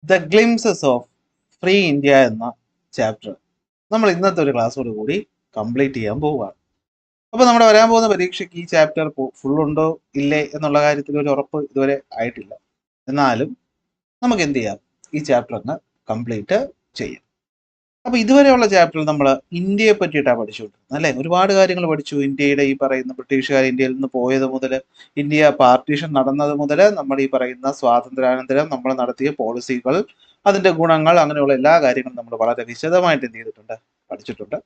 The glimpses of free India എന്ന chapter നമ്മൾ ഇന്നത്തെ ഒരു ക്ലാസ്സോട് കൂടി കംപ്ലീറ്റ് ചെയ്യാൻ പോവുകയാണ്. അപ്പോൾ നമ്മുടെ വരാൻ പോകുന്ന പരീക്ഷയ്ക്ക് ഈ ചാപ്റ്റർ ഫുൾ ഉണ്ടോ ഇല്ലേ എന്നുള്ള കാര്യത്തിൽ ഒരു ഉറപ്പ് ഇതുവരെ ആയിട്ടില്ല. എന്നാലും നമുക്ക് എന്ത് ചെയ്യാം, ഈ ചാപ്റ്റർ അങ്ങ് കംപ്ലീറ്റ് ചെയ്യാം. അപ്പൊ ഇതുവരെയുള്ള ചാപ്റ്ററിൽ നമ്മൾ ഇന്ത്യയെ പറ്റിയിട്ടാണ് പഠിച്ചുകൊണ്ടിരുന്നത് അല്ലെ. ഒരുപാട് കാര്യങ്ങൾ പഠിച്ചു. ഇന്ത്യയുടെ ഈ പറയുന്ന ബ്രിട്ടീഷുകാർ ഇന്ത്യയിൽ നിന്ന് പോയത് മുതൽ, ഇന്ത്യ പാർട്ടീഷൻ നടന്നത് മുതൽ, നമ്മൾ ഈ പറയുന്ന സ്വാതന്ത്ര്യാനന്തരം നമ്മൾ നടത്തിയ പോളിസികൾ, അതിന്റെ ഗുണങ്ങൾ, അങ്ങനെയുള്ള എല്ലാ കാര്യങ്ങളും നമ്മൾ വളരെ വിശദമായിട്ട് എന്ത് ചെയ്തിട്ടുണ്ട്, പഠിച്ചിട്ടുണ്ട്.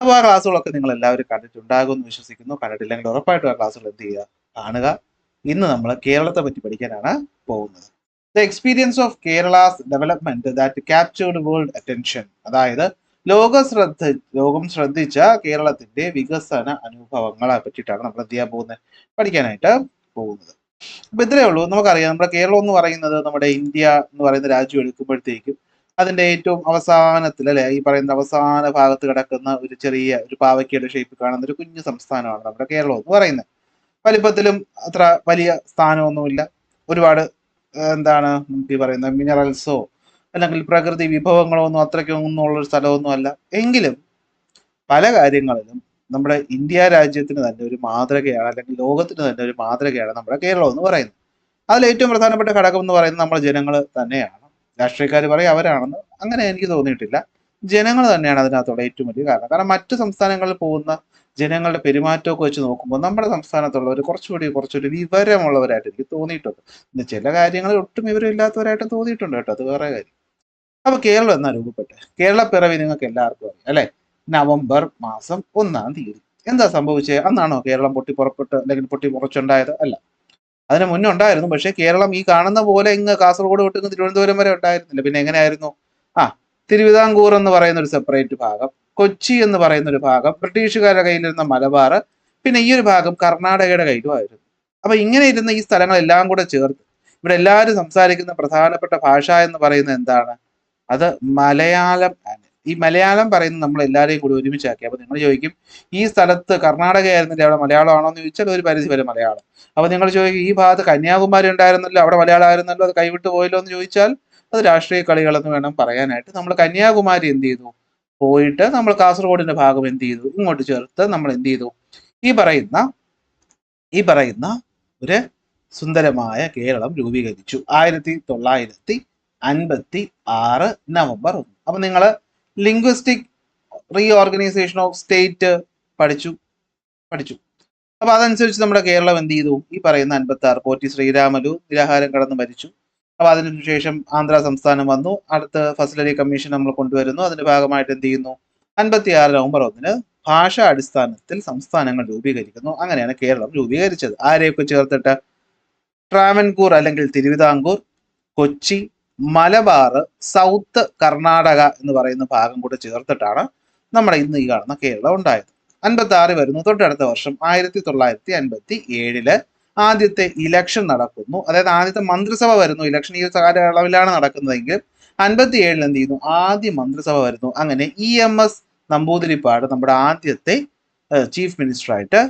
അപ്പോൾ ആ ക്ലാസ്സുകളൊക്കെ നിങ്ങൾ എല്ലാവരും കണ്ടിട്ടുണ്ടാകും എന്ന് വിശ്വസിക്കുന്നു. കണ്ടിട്ടില്ലെങ്കിൽ ഉറപ്പായിട്ടും ആ ക്ലാസ്സുകൾ എന്ത് ചെയ്യുക, കാണുക. ഇന്ന് നമ്മൾ കേരളത്തെ പറ്റി പഠിക്കാനാണ് പോകുന്നത്. The experience of Kerala's development that captured world attention, അതായത് ലോകം ശ്രദ്ധിച്ച കേരളത്തിന്റെ വികസന അനുഭവങ്ങളെ പറ്റിയിട്ടാണ് നമ്മൾ എന്ത് ചെയ്യാൻ പോകുന്നത്, പഠിക്കാനായിട്ട് പോകുന്നത്. അപ്പൊ ഇത്രയേ ഉള്ളൂ. നമുക്കറിയാം, നമ്മുടെ കേരളം എന്ന് പറയുന്നത്, നമ്മുടെ ഇന്ത്യ എന്ന് പറയുന്ന രാജ്യം എടുക്കുമ്പോഴത്തേക്കും അതിന്റെ ഏറ്റവും അവസാനത്തിൽ അല്ലെ, ഈ പറയുന്ന അവസാന ഭാഗത്ത് കിടക്കുന്ന ഒരു ചെറിയ ഒരു പാവയ്ക്കയുടെ ഷേപ്പ് കാണുന്ന ഒരു കുഞ്ഞു സംസ്ഥാനമാണ് നമ്മുടെ കേരളം എന്ന് പറയുന്നത്. വലിപ്പത്തിലും അത്ര വലിയ സ്ഥാനമൊന്നുമില്ല. ഒരുപാട് എന്താണ് നമുക്ക് ഈ പറയുന്ന മിനറൽസോ അല്ലെങ്കിൽ പ്രകൃതി വിഭവങ്ങളോ ഒന്നും അത്രയ്ക്കൊന്നും ഉള്ളൊരു സ്ഥലമൊന്നും അല്ല. എങ്കിലും പല കാര്യങ്ങളിലും നമ്മുടെ ഇന്ത്യ രാജ്യത്തിന് തന്നെ ഒരു മാതൃകയാണ്, അല്ലെങ്കിൽ ലോകത്തിന് തന്നെ ഒരു മാതൃകയാണ് നമ്മുടെ കേരളം എന്ന് പറയുന്നത്. അതിൽ ഏറ്റവും പ്രധാനപ്പെട്ട ഘടകം എന്ന് പറയുന്നത് നമ്മുടെ ജനങ്ങൾ തന്നെയാണ്. രാഷ്ട്രീയക്കാർ പറയും അവരാണെന്ന്, അങ്ങനെ എനിക്ക് തോന്നിയിട്ടില്ല. ജനങ്ങൾ തന്നെയാണ് അതിനകത്തുള്ള ഏറ്റവും വലിയ കാരണം. കാരണം മറ്റു സംസ്ഥാനങ്ങളിൽ പോകുന്ന ജനങ്ങളുടെ പെരുമാറ്റമൊക്കെ വെച്ച് നോക്കുമ്പോൾ നമ്മുടെ സംസ്ഥാനത്തുള്ളവർ കുറച്ചുകൂടി വിവരമുള്ളവരായിട്ട് എനിക്ക് തോന്നിയിട്ടുണ്ട്. പിന്നെ ചില കാര്യങ്ങളിൽ ഒട്ടും വിവരമില്ലാത്തവരായിട്ട് തോന്നിയിട്ടുണ്ട് കേട്ടോ, അത് വേറെ കാര്യം. അപ്പൊ കേരളം എന്നാ രൂപപ്പെട്ടെ? കേരള പിറവി നിങ്ങൾക്ക് എല്ലാവർക്കും അറിയാം അല്ലെ. നവംബർ മാസം 1-ാം തീയതി. എന്താ സംഭവിച്ചത്? അന്നാണോ കേരളം പൊട്ടിപ്പുറപ്പെട്ട് അല്ലെങ്കിൽ പൊട്ടിമുറച്ചുണ്ടായത്? അല്ല, അതിന് മുന്നേ ഉണ്ടായിരുന്നു. പക്ഷേ കേരളം ഈ കാണുന്ന പോലെ ഇങ്ങ് കാസർഗോഡ് തൊട്ട് ഇങ്ങ് തിരുവനന്തപുരം വരെ ഉണ്ടായിരുന്നില്ല. പിന്നെ എങ്ങനെയായിരുന്നു? ആ, തിരുവിതാംകൂർ എന്ന് പറയുന്ന ഒരു സെപ്പറേറ്റ് ഭാഗം, കൊച്ചി എന്ന് പറയുന്ന ഒരു ഭാഗം, ബ്രിട്ടീഷുകാരുടെ കയ്യിലിരുന്ന മലബാർ, പിന്നെ ഈ ഒരു ഭാഗം കർണാടകയുടെ കയ്യിലുമായിരുന്നു. അപ്പൊ ഇങ്ങനെ ഇരുന്ന ഈ സ്ഥലങ്ങളെല്ലാം കൂടെ ചേർത്ത് ഇവിടെ എല്ലാവരും സംസാരിക്കുന്ന പ്രധാനപ്പെട്ട ഭാഷ എന്ന് പറയുന്നത് എന്താണ്? അത് മലയാളം ആണ്. ഈ മലയാളം പറയുന്നത് നമ്മൾ എല്ലാവരെയും കൂടി ഒരുമിച്ചാക്കി. അപ്പൊ നിങ്ങൾ ചോദിക്കും, ഈ സ്ഥലത്ത് കർണാടക ആയിരുന്നില്ല, അവിടെ മലയാളം ആണോ എന്ന് ചോദിച്ചാൽ ഒരു പരിധി വരെ മലയാളം. അപ്പൊ നിങ്ങൾ ചോദിക്കും, ഈ ഭാഗത്ത് കന്യാകുമാരി ഉണ്ടായിരുന്നല്ലോ, അവിടെ മലയാളം ആയിരുന്നല്ലോ, അത് കൈവിട്ട് പോയല്ലോ എന്ന് ചോദിച്ചാൽ അത് രാഷ്ട്രീയ കളികളെന്ന് വേണം പറയാനായിട്ട്. നമ്മൾ കന്യാകുമാരി എന്ത് ചെയ്തു, പോയിട്ട് നമ്മൾ കാസർഗോഡിന്റെ ഭാഗം എന്ത് ചെയ്തു, ഇങ്ങോട്ട് ചേർത്ത് നമ്മൾ എന്ത് ചെയ്തു, ഈ പറയുന്ന ഈ പറയുന്ന ഒരു സുന്ദരമായ കേരളം രൂപീകരിച്ചു 1956 നവംബർ 1. അപ്പൊ നിങ്ങൾ ലിംഗ്വിസ്റ്റിക് റീഓർഗനൈസേഷൻ ഓഫ് സ്റ്റേറ്റ് പഠിച്ചു പഠിച്ചു അപ്പൊ അതനുസരിച്ച് നമ്മുടെ കേരളം എന്ത് ചെയ്തു, ഈ പറയുന്ന 56 പോറ്റി ശ്രീരാമലു നിരാഹാരം കടന്ന് മരിച്ചു. അപ്പൊ അതിനുശേഷം ആന്ധ്ര സംസ്ഥാനം വന്നു. അടുത്ത് ഫസലരി കമ്മീഷൻ നമ്മൾ കൊണ്ടുവരുന്നു. അതിന്റെ ഭാഗമായിട്ട് എന്ത് ചെയ്യുന്നു, 56 നവംബർ 1 ഭാഷാ അടിസ്ഥാനത്തിൽ സംസ്ഥാനങ്ങൾ രൂപീകരിക്കുന്നു. അങ്ങനെയാണ് കേരളം രൂപീകരിച്ചത്. ആരെയൊക്കെ ചേർത്തിട്ട്? ട്രാവൻകൂർ അല്ലെങ്കിൽ തിരുവിതാംകൂർ, കൊച്ചി, മലബാർ, സൗത്ത് കർണാടക എന്ന് പറയുന്ന ഭാഗം കൂടെ ചേർത്തിട്ടാണ് നമ്മുടെ ഇന്ന് ഈ കാണുന്ന കേരളം ഉണ്ടായത്. 56 വരുന്നു. തൊട്ടടുത്ത വർഷം 1957 ആദ്യത്തെ ഇലക്ഷൻ നടക്കുന്നു. അതായത് ആദ്യത്തെ മന്ത്രിസഭ വരുന്നു. ഇലക്ഷൻ ഈ കാലയളവിലാണ് നടക്കുന്നതെങ്കിൽ 57 എന്ത് ചെയ്യുന്നു, ആദ്യ മന്ത്രിസഭ വരുന്നു. അങ്ങനെ EMS നമ്പൂതിരിപ്പാട് നമ്മുടെ ആദ്യത്തെ ചീഫ് മിനിസ്റ്റർ ആയിട്ട്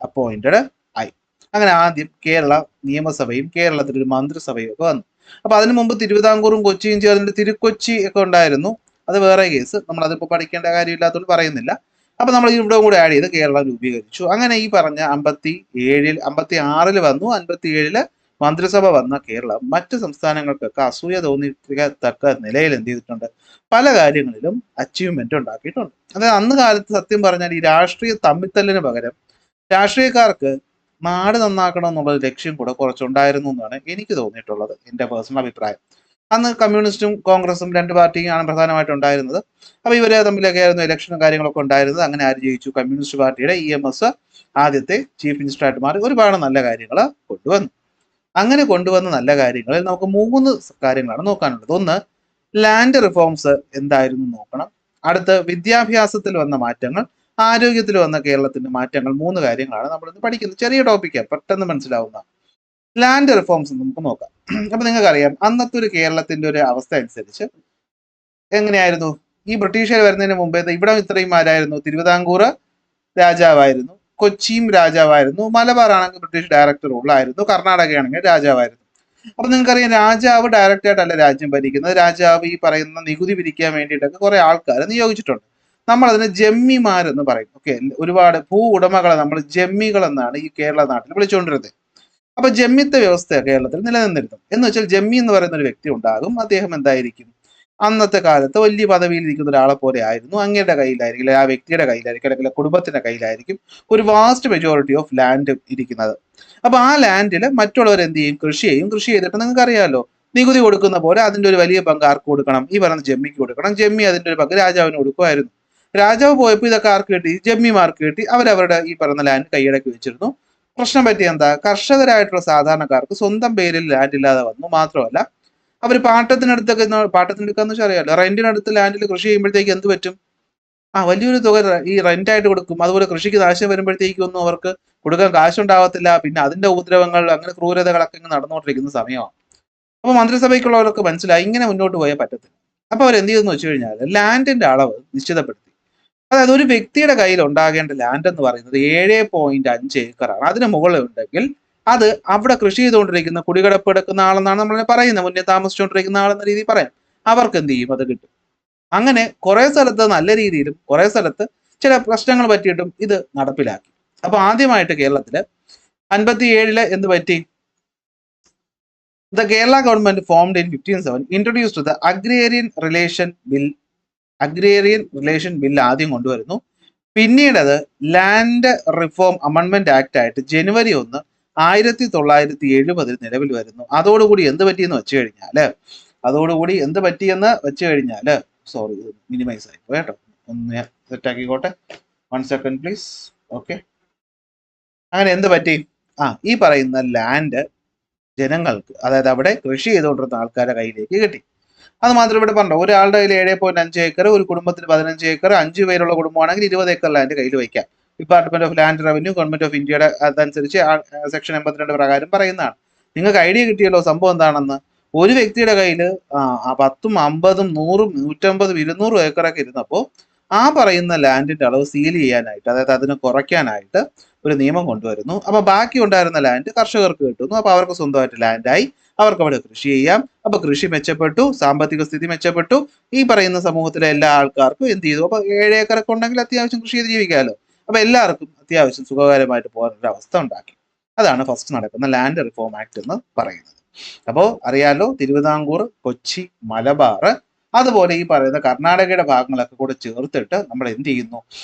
അപ്പോയിന്റഡ് ആയി. അങ്ങനെ ആദ്യം കേരള നിയമസഭയും കേരളത്തിൽ ഒരു മന്ത്രിസഭയും ഒക്കെ വന്നു. അപ്പൊ അതിനു മുമ്പ് തിരുവിതാംകൂറും കൊച്ചിയും ചേർന്നിട്ട് തിരുക്കൊച്ചി ഒക്കെ ഉണ്ടായിരുന്നു. അത് വേറെ കേസ്, നമ്മൾ അതിപ്പോ പഠിക്കേണ്ട കാര്യമില്ലാത്തതുകൊണ്ട് പറയുന്നില്ല. അപ്പൊ നമ്മൾ ഇവിടെ കൂടെ ആഡ് ചെയ്ത് കേരളം രൂപീകരിച്ചു. അങ്ങനെ ഈ പറഞ്ഞ 56 വന്നു. 57 മന്ത്രിസഭ വന്ന കേരളം മറ്റ് സംസ്ഥാനങ്ങൾക്കൊക്കെ അസൂയ തോന്നിത്തക്ക നിലയിൽ എന്ത് ചെയ്തിട്ടുണ്ട്, പല കാര്യങ്ങളിലും അച്ചീവ്മെന്റ് ഉണ്ടാക്കിയിട്ടുണ്ട്. അതായത് അന്ന് കാലത്ത് സത്യം പറഞ്ഞാൽ ഈ രാഷ്ട്രീയ തമ്മിത്തല്ലിന് പകരം രാഷ്ട്രീയക്കാർക്ക് നാട് നന്നാക്കണം എന്നുള്ള ലക്ഷ്യം കൂടെ കുറച്ചുണ്ടായിരുന്നു എന്നാണ് എനിക്ക് തോന്നിയിട്ടുള്ളത്, എൻ്റെ പേഴ്സണൽ അഭിപ്രായം. അന്ന് കമ്മ്യൂണിസ്റ്റും കോൺഗ്രസും രണ്ട് പാർട്ടിയാണ് പ്രധാനമായിട്ട് ഉണ്ടായിരുന്നത്. അപ്പൊ ഇവര് തമ്മിലൊക്കെ ആയിരുന്നു ഇലക്ഷനും കാര്യങ്ങളൊക്കെ ഉണ്ടായിരുന്നത്. അങ്ങനെ ആര് ജയിച്ചു? കമ്മ്യൂണിസ്റ്റ് പാർട്ടിയുടെ EMS ആദ്യത്തെ ചീഫ് മിനിസ്റ്ററായിട്ട് മാറി. ഒരുപാട് നല്ല കാര്യങ്ങൾ കൊണ്ടുവന്നു. അങ്ങനെ കൊണ്ടുവന്ന നല്ല കാര്യങ്ങളിൽ നമുക്ക് 3 കാര്യങ്ങളാണ് നോക്കാനുള്ളത്. ഒന്ന്, ലാൻഡ് റിഫോംസ് എന്തായിരുന്നു നോക്കണം. അടുത്ത്, വിദ്യാഭ്യാസത്തിൽ വന്ന മാറ്റങ്ങൾ, ആരോഗ്യത്തിൽ വന്ന കേരളത്തിന്റെ മാറ്റങ്ങൾ. 3 കാര്യങ്ങളാണ് നമ്മൾ ഇന്ന് പഠിക്കുന്നത്. ചെറിയ ടോപ്പിക്കാണ്, പെട്ടെന്ന് മനസ്സിലാവുന്ന. ലാൻഡ് റിഫോംസ് നമുക്ക് നോക്കാം. അപ്പൊ നിങ്ങൾക്കറിയാം, അന്നത്തെ ഒരു കേരളത്തിന്റെ ഒരു അവസ്ഥ അനുസരിച്ച് എങ്ങനെയായിരുന്നു? ഈ ബ്രിട്ടീഷുകാർ വരുന്നതിന് മുമ്പേ ഇവിടെ ഇത്രയും ആരായിരുന്നു? തിരുവിതാംകൂർ രാജാവായിരുന്നു, കൊച്ചിയും രാജാവായിരുന്നു, മലബാർ ആണെങ്കിൽ ബ്രിട്ടീഷ് ഡയറക്ടർ റൂളായിരുന്നു, കർണാടകയാണെങ്കിൽ രാജാവായിരുന്നു. അപ്പൊ നിങ്ങൾക്കറിയാം രാജാവ് ഡയറക്റ്റ് ആയിട്ടല്ല രാജ്യം ഭരിക്കുന്നത്. രാജാവ് ഈ പറയുന്ന നികുതി പിരിക്കാൻ വേണ്ടിയിട്ടൊക്കെ കുറെ ആൾക്കാരെ നിയോഗിച്ചിട്ടുണ്ട്. നമ്മൾ അതിന് ജമ്മിമാരെന്ന് പറയും. ഓക്കെ, ഒരുപാട് ഭൂ ഉടമകളെ നമ്മൾ ജമ്മികൾ എന്നാണ് ഈ കേരള നാട്ടിൽ വിളിച്ചുകൊണ്ടിരുന്നത്. അപ്പൊ ജമ്മിത്ത വ്യവസ്ഥ കേരളത്തിൽ നിലനിന്നിരുന്നു. എന്ന് വെച്ചാൽ ജമ്മി എന്ന് പറയുന്ന ഒരു വ്യക്തി ഉണ്ടാകും. അദ്ദേഹം എന്തായിരിക്കും, അന്നത്തെ കാലത്ത് വലിയ പദവിയിൽ ഇരിക്കുന്ന ഒരാളെ പോലെ ആയിരുന്നു. അങ്ങയുടെ കയ്യിലായിരിക്കും, അല്ലെങ്കിൽ ആ വ്യക്തിയുടെ കയ്യിലായിരിക്കും, അല്ലെങ്കിൽ കുടുംബത്തിന്റെ കയ്യിലായിരിക്കും ഒരു വാസ്റ്റ് മെജോറിറ്റി ഓഫ് ലാൻഡ് ഇരിക്കുന്നത്. അപ്പൊ ആ ലാൻഡിൽ മറ്റുള്ളവർ എന്ത് ചെയ്യും, കൃഷി ചെയ്യും. കൃഷി ചെയ്തിട്ട് നിങ്ങൾക്ക് അറിയാമല്ലോ, നികുതി കൊടുക്കുന്ന പോലെ അതിന്റെ ഒരു വലിയ പങ്ക് ആർക്ക് കൊടുക്കണം, ഈ പറയുന്ന ജമ്മിക്ക് കൊടുക്കണം. ജമ്മി അതിന്റെ ഒരു പങ്ക് രാജാവിന് കൊടുക്കുമായിരുന്നു. രാജാവ് പോയപ്പോൾ ഇതൊക്കെ ആർക്ക് കിട്ടി, ജമ്മിമാർക്ക് കിട്ടി. അവരവരുടെ ഈ പറയുന്ന ലാൻഡ് കൈയടക്കി വെച്ചിരുന്നു. പ്രശ്നം പറ്റിയ എന്താ, കർഷകരായിട്ടുള്ള സാധാരണക്കാർക്ക് സ്വന്തം പേരിൽ ലാൻഡ് ഇല്ലാതെ വന്നു. മാത്രമല്ല അവർ പാട്ടത്തിനടുത്തൊക്കെ, പാട്ടത്തിനെടുക്കാന്ന് വെച്ചാൽ അറിയാലോ, റെന്റിനടുത്ത് ലാൻഡിൽ കൃഷി ചെയ്യുമ്പോഴത്തേക്ക് എന്ത് പറ്റും, വലിയൊരു തുക ഈ റെന്റായിട്ട് കൊടുക്കും. അതുപോലെ കൃഷിക്ക് നാശം വരുമ്പോഴത്തേക്കും ഒന്നും അവർക്ക് കൊടുക്കാൻ കാശുണ്ടാവത്തില്ല. പിന്നെ അതിന്റെ ഉപദ്രവങ്ങൾ, അങ്ങനെ ക്രൂരതകളൊക്കെ ഇങ്ങനെ നടന്നുകൊണ്ടിരിക്കുന്ന സമയമാണ്. അപ്പൊ മന്ത്രിസഭയ്ക്കുള്ളവർക്ക് മനസ്സിലായി ഇങ്ങനെ മുന്നോട്ട് പോയാൽ പറ്റത്തില്ല. അപ്പൊ അവർ എന്ത് ചെയ്തെന്ന് വെച്ച് കഴിഞ്ഞാൽ ലാൻഡിന്റെ അളവ് നിശ്ചിതപ്പെടുത്തി. അതായത് ഒരു വ്യക്തിയുടെ കയ്യിൽ ഉണ്ടാകേണ്ട ലാൻഡ് എന്ന് പറയുന്നത് 7.5 ഏക്കറാണ്. അതിന് മുകളിൽ ഉണ്ടെങ്കിൽ അത് അവിടെ കൃഷി ചെയ്തുകൊണ്ടിരിക്കുന്ന കുടികിടപ്പ് എടുക്കുന്ന ആളെന്നാണ് നമ്മൾ പറയുന്നത്, മുന്നേ താമസിച്ചുകൊണ്ടിരിക്കുന്ന ആളെന്ന രീതിയിൽ പറയാം. അവർക്ക് എന്ത് ചെയ്യും, അത് കിട്ടും. അങ്ങനെ കുറെ സ്ഥലത്ത് നല്ല രീതിയിലും കുറെ സ്ഥലത്ത് ചില പ്രശ്നങ്ങൾ പറ്റിയിട്ടും ഇത് നടപ്പിലാക്കി. അപ്പൊ ആദ്യമായിട്ട് കേരളത്തില് 57 എന്ത് പറ്റി, the Kerala government formed in 1507 introduced the agrarian relation bill ആദ്യം കൊണ്ടുവരുന്നു. പിന്നീട് അത് ലാൻഡ് റിഫോം അമെൻമെന്റ് ആക്ട് ആയിട്ട് ജനുവരി 1, 1970 നിലവിൽ വരുന്നു. അതോടുകൂടി എന്ത് പറ്റിയെന്ന് വെച്ച് കഴിഞ്ഞാല് സോറി, മിനിമൈസ് ആയി കേട്ടോ, ഒന്ന് സെറ്റ് ആക്കിക്കോട്ടെ, 1 സെക്കൻഡ് പ്ലീസ്. ഓക്കെ, അങ്ങനെ എന്ത് പറ്റി, ഈ പറയുന്ന ലാൻഡ് ജനങ്ങൾക്ക്, അതായത് അവിടെ കൃഷി ചെയ്തുകൊണ്ടിരുന്ന ആൾക്കാരുടെ കയ്യിലേക്ക് കിട്ടി. അത് മാത്രം ഇവിടെ പറഞ്ഞു, ഒരാളുടെ കയ്യിൽ 7.5 ഏക്കർ, ഒരു കുടുംബത്തിന് 15 ഏക്കർ, 5 പേരുള്ള കുടുംബമാണെങ്കിൽ 20 ഏക്കർ ലാൻഡ് കയ്യിൽ വയ്ക്കാം. Department of land revenue, government of ഇന്ത്യയുടെ അതനുസരിച്ച് സെക്ഷൻ 82 പ്രകാരം പറയുന്നതാണ്. നിങ്ങൾക്ക് ഐഡിയ കിട്ടിയല്ലോ സംഭവം എന്താണെന്ന്. ഒരു വ്യക്തിയുടെ കയ്യിൽ 10, 50, 100, 150, 200 ഏക്കറൊക്കെ ഇരുന്നപ്പോൾ ആ പറയുന്ന ലാൻഡിന്റെ അളവ് സീൽ ചെയ്യാനായിട്ട്, അതായത് അതിന് കുറയ്ക്കാനായിട്ട് ഒരു നിയമം കൊണ്ടുവരുന്നു. അപ്പൊ ബാക്കി ഉണ്ടായിരുന്ന ലാൻഡ് കർഷകർക്ക് കിട്ടുന്നു. അപ്പൊ അവർക്ക് സ്വന്തമായിട്ട് ലാൻഡായി, അവർക്ക് അവിടെ കൃഷി ചെയ്യാം. അപ്പൊ കൃഷി മെച്ചപ്പെട്ടു, സാമ്പത്തിക സ്ഥിതി മെച്ചപ്പെട്ടു. ഈ പറയുന്ന സമൂഹത്തിലെ എല്ലാ ആൾക്കാർക്കും എന്ത് ചെയ്തു, അപ്പൊ 7 ഏക്കറൊക്കെ ഉണ്ടെങ്കിൽ അത്യാവശ്യം കൃഷി ചെയ്ത് ജീവിക്കാമല്ലോ. അപ്പൊ എല്ലാവർക്കും അത്യാവശ്യം സുഖകരമായിട്ട് പോകാനൊരു അവസ്ഥ ഉണ്ടാക്കി. അതാണ് ഫസ്റ്റ് നടക്കുന്ന ലാൻഡ് റിഫോം ആക്ട് എന്ന് പറയുന്നത്. അപ്പോൾ അറിയാലോ, തിരുവിതാംകൂർ, കൊച്ചി, മലബാർ, അതുപോലെ ഈ പറയുന്ന കർണാടകയുടെ ഭാഗങ്ങളൊക്കെ കൂടെ ചേർത്തിട്ട് നമ്മൾ എന്ത് ചെയ്യുന്നു,